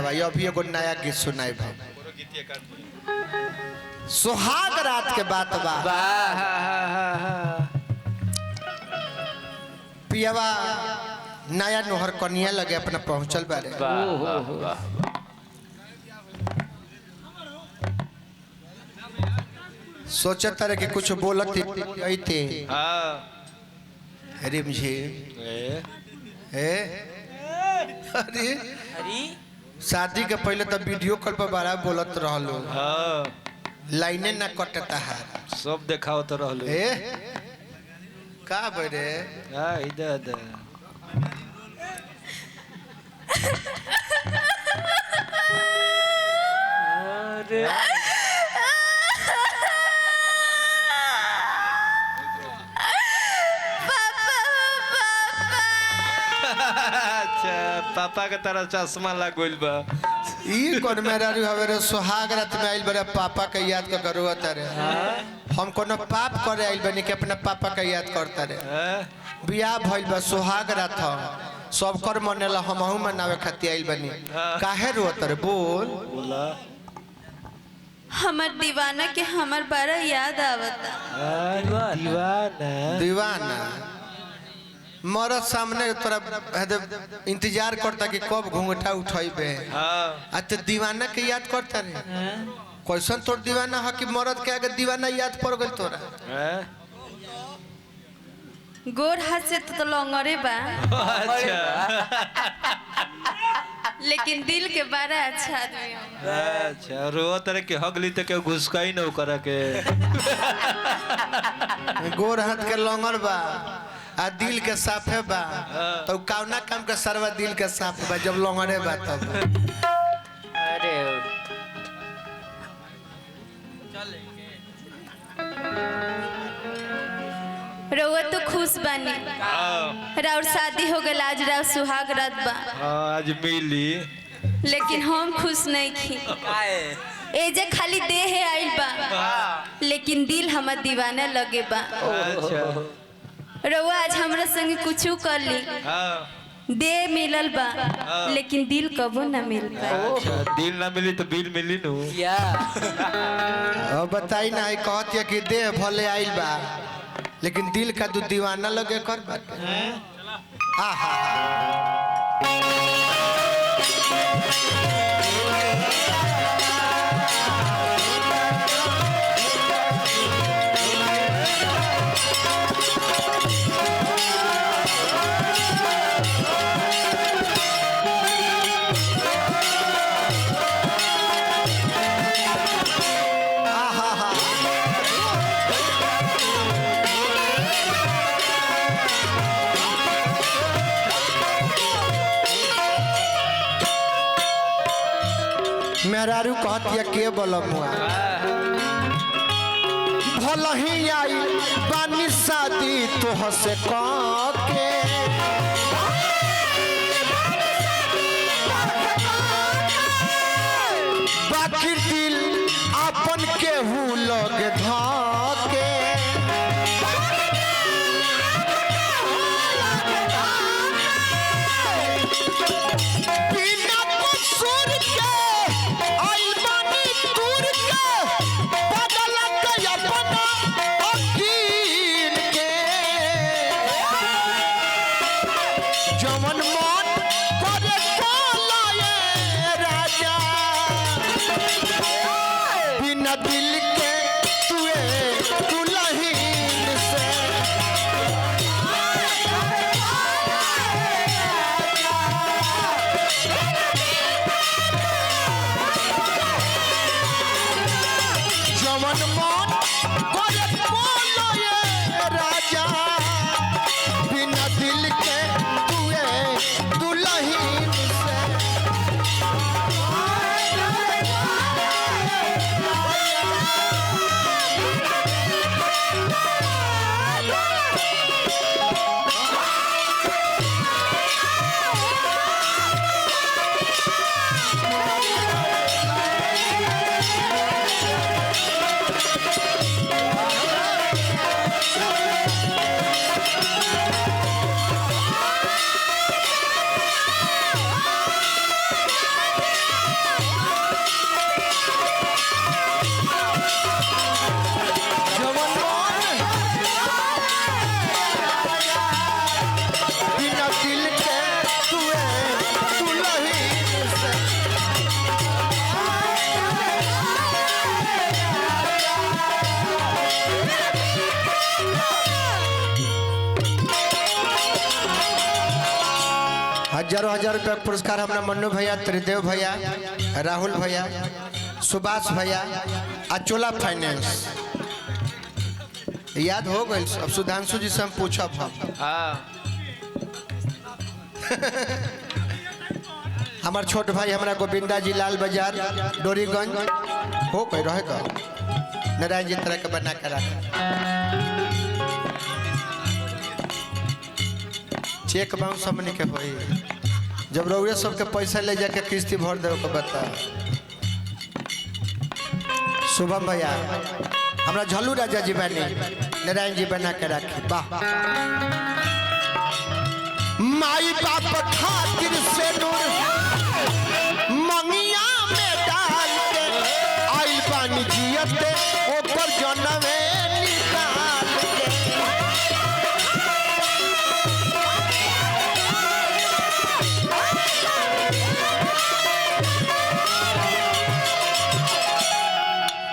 भाई अभी एगो नया गीत सुनाई भाई। सुहाग रात के बात बा पियावा नया नोहर कनिया लगे अपना पहुंचल बारे। सोचत रहे कि कुछ बोलत थे रिमझी अरे शादी के पहले तो वीडियो कॉल पर बड़ा बोलत रहलो लाइने ना कटता है सब देखाओ तो रहलो का बरे इधर अरे अच्छा पापा के तरह चश्मा लग गइल बा ई कोन मेरा हवेरे सुहाग रात में आइल बरे पापा के याद का जरूरत रे। हम कोनो पाप करे आइल बनी के अपने पापा के याद करता रे। बियाह भइल बा सुहाग रात सब कर मनेला हमहू मनावे खातिर आइल बनी काहे रोत रे बोल बोला हमर दीवाना के हमर बड़ा याद आवता। दीवाना दीवाना मरद सामने तोरा इंतजार करता कि कब घूंघटा उठाइबे। अच्छा दीवाना के याद करता रे कैसन तोर दीवाना है कि मरद के आगे दीवाना याद पड़ गइल तोरा। गोर हाथ से तो लंगरे बा अच्छा लेकिन दिल के बड़ा अच्छा आदमी हो। अच्छा रो तरह के हगली तक के घुसकाई न करे के गोर हाथ के लंगर बा आ दिल के साफे बा तो कौना काम के सरवा दिल के साफ बा जब लंगरे बा तब। अरे रउआ तो खुश बानी राउर शादी हो गल आज राउर सुहाग रात बा आज मिली लेकिन हम खुश नहीं थी एजे खाली देह आइल बा लेकिन दिल हमर दीवाना लगे बा। अच्छा रउआ आज हमरा संग कुछ कर ली दे मिलल बा लेकिन दिल कबो ना मिल पाए। अच्छा दिल ना मिली तो बिल मिली नु या अब बताई ना है कहत है कि देह भले आइल बा लेकिन दिल का दू दीवाना लगे कर बाटे। आहा मेहरारू कहतिया के बोलम हुआ भल ही आई बानी शादी तोह से के बाकी दिल अपन केहू लग धके बिना कसूर के आइल बानी दूर के बदल के अपना अकीन के जवन मन करे लाए राजा बिना दिल के तुए दुल्हीन से जवन मन करे बोलो राजा बिना दिल के तुए दुल्हीन से 11,000 रुपया पुरस्कार हमारा मन्नू भैया, त्रिदेव भैया, राहुल भैया, सुभाष भैया, अचोला फाइनेंस। याद हो गई। अब सुधांशु जी से हम पूछब हम। हाँ हमार छोट भाई हमारा गोविंदा जी लाल बाजार डोरीगंज हो गए रहे का नारायण जी तरह के बना कर रखा। चेक बाउंस हमने के होई जब रउरे सबके पैसा ले जाके किस्ती भर दे को बता। शुभम भैया हमरा झल्लू राजा जी बने नारायण जी बना के रखे। वाह माई बाप खातिर से नूर मंगिया में डाल के आई पानी जियते ऊपर जनमे निकाल के।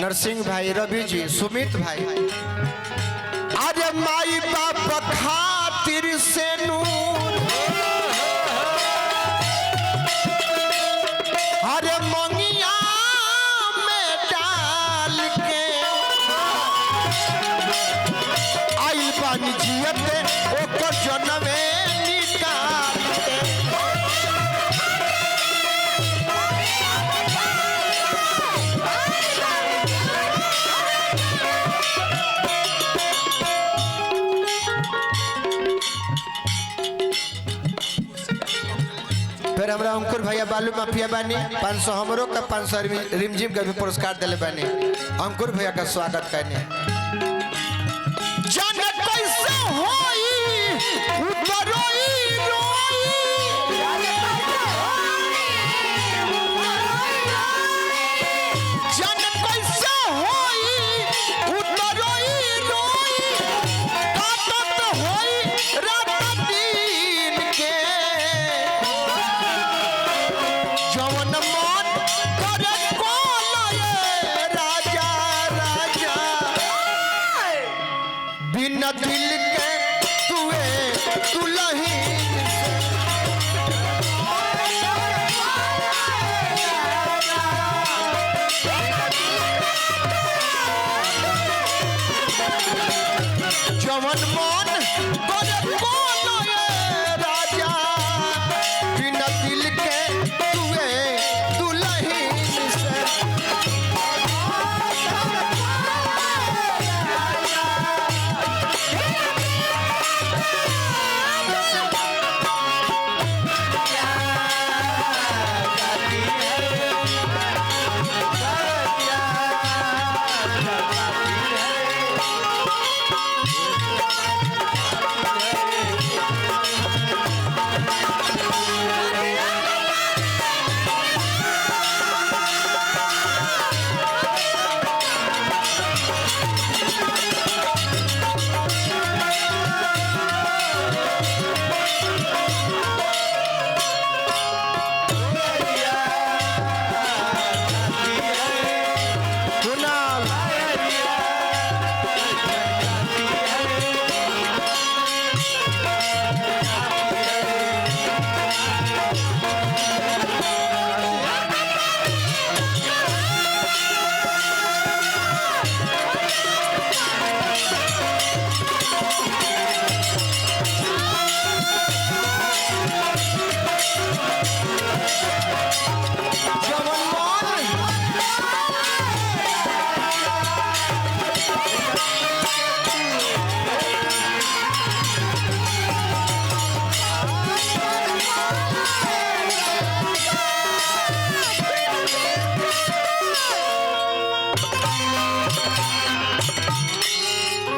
नरसिंह भाई, रवि जी, सुमित भाई, अरे माई बाप खातिर से नूर अरे मंगिया में डाल के आई पानी जियते ओकर जनमे निकाल के। फिर हमरा अंकुर भैया बालू माफिया बानी 500 हमरो का 500 रिमझिम का भी पुरस्कार दिले बानी। अंकुर भैया का स्वागत करने। जाने कैसे होई उतरोई रोई जाने कैसे होई उतरोई रोई काटत होई रात दिन के जवन मन करे कोलये राजा राजा बिना दिल के तुए दुल्हीन जवन मन करे कोलये राजा बिना दिल के तुए दुल्हीन से।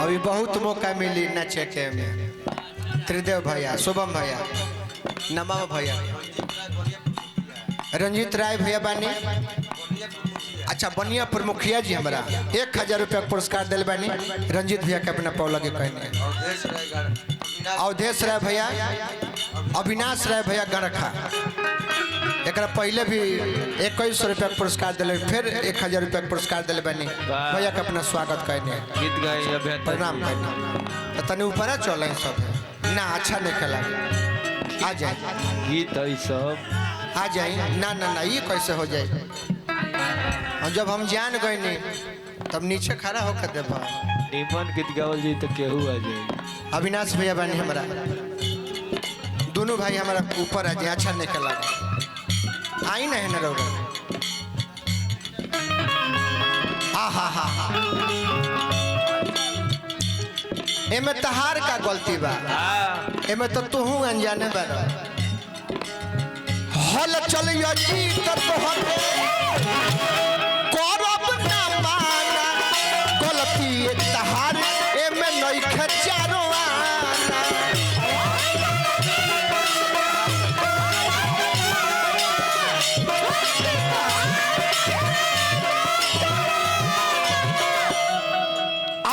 अभी बहुत मौका मिली नचे के में। त्रिदेव भैया, शुभम भैया, नमः भैया, रंजीत राय भैया बानी। अच्छा बनिया प्रमुखिया जी हमारा 1000 रुपया पुरस्कार दिल बानी। रंजीत भैया के अपना पौला के कहने। अवधेश राय भैया, अविनाश राय भैया गरखा एक पहले भी 2100 रुपया पुरस्कार दिले, फिर 1000 रुपया पुरस्कार दिले बानी। भैया का अपना स्वागत कहने, गीत गाए प्रणाम कहने। तनी ऊपर चल सब ना अच्छा नहीं खेला आ जाए। गीत है सब। आ जाए ना ना ना ये कैसे हो जाए। और जब हम जान गए नहीं तब नीचे खड़ा होकर देबा। निमन गीत गावल जी तो केहू आ जाए। अविनाश भैया बानी हमारा दोनों भाई हमारा ऊपर आ जाए। अच्छा नहीं खेला आई ना है ना रोगा। हा हा एमे तहार का गलती बा। एमे तो तूहू अनजाने बारा। हल चलियो जी तो तोहरे करब ना माना गलती तहार एमे नइखे चारो आना।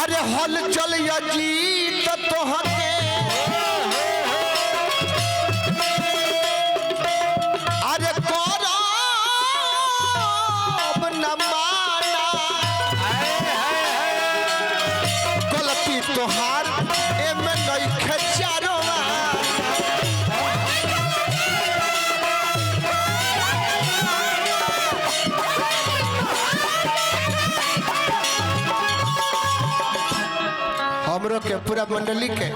अरे हल चलियो जी तो तोहरे अरे करब ना माना गलती तोहार एमे नइखे चारो आना। हमरो के पूरा मंडली के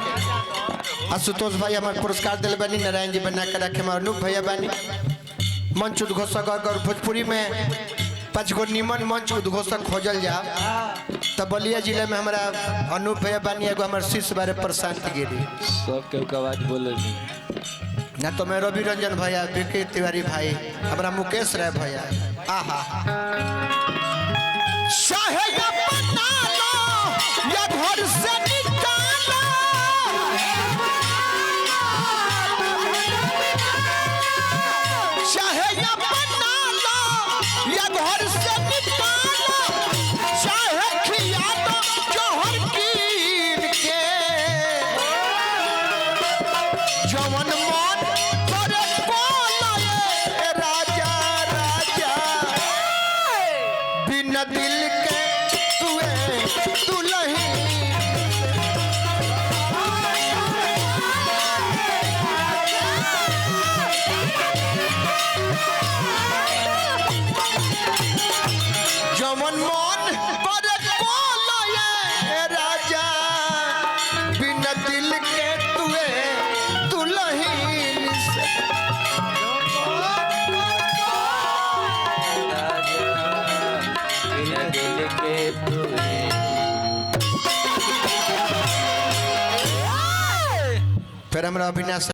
आशुतोष भाई हमारे पुरस्कार दिल बनी। नारायण जी बना कर रखे हमारे अनूप भैया बनी। मंच उद्घोषक और भोजपुरी में 5 गो निमन मंच उद्घोषक खोजल जा तब बलिया जिले में हमारा अनूप भैया बनी। एगो हमारे शिष्य बारे प्रशांत गिरी सब के आवाज बोले नहीं ना तो मैं रवि रंजन भैया विकी तिवारी भाई हमारा मुकेश राय भैया। आहा चाहे अपना लो या घर से निकालो चाहे अपना लो या घर से निकालो चाहे खिया दो जौहर कीन के जवन मन करे बोले राजा राजा बिना दिल के तुए दुल्ही। जवन मन करे बोले राजा बिना दिल के तुए दुल्हीन से। बिना दिल के फिर हमारा अविनाश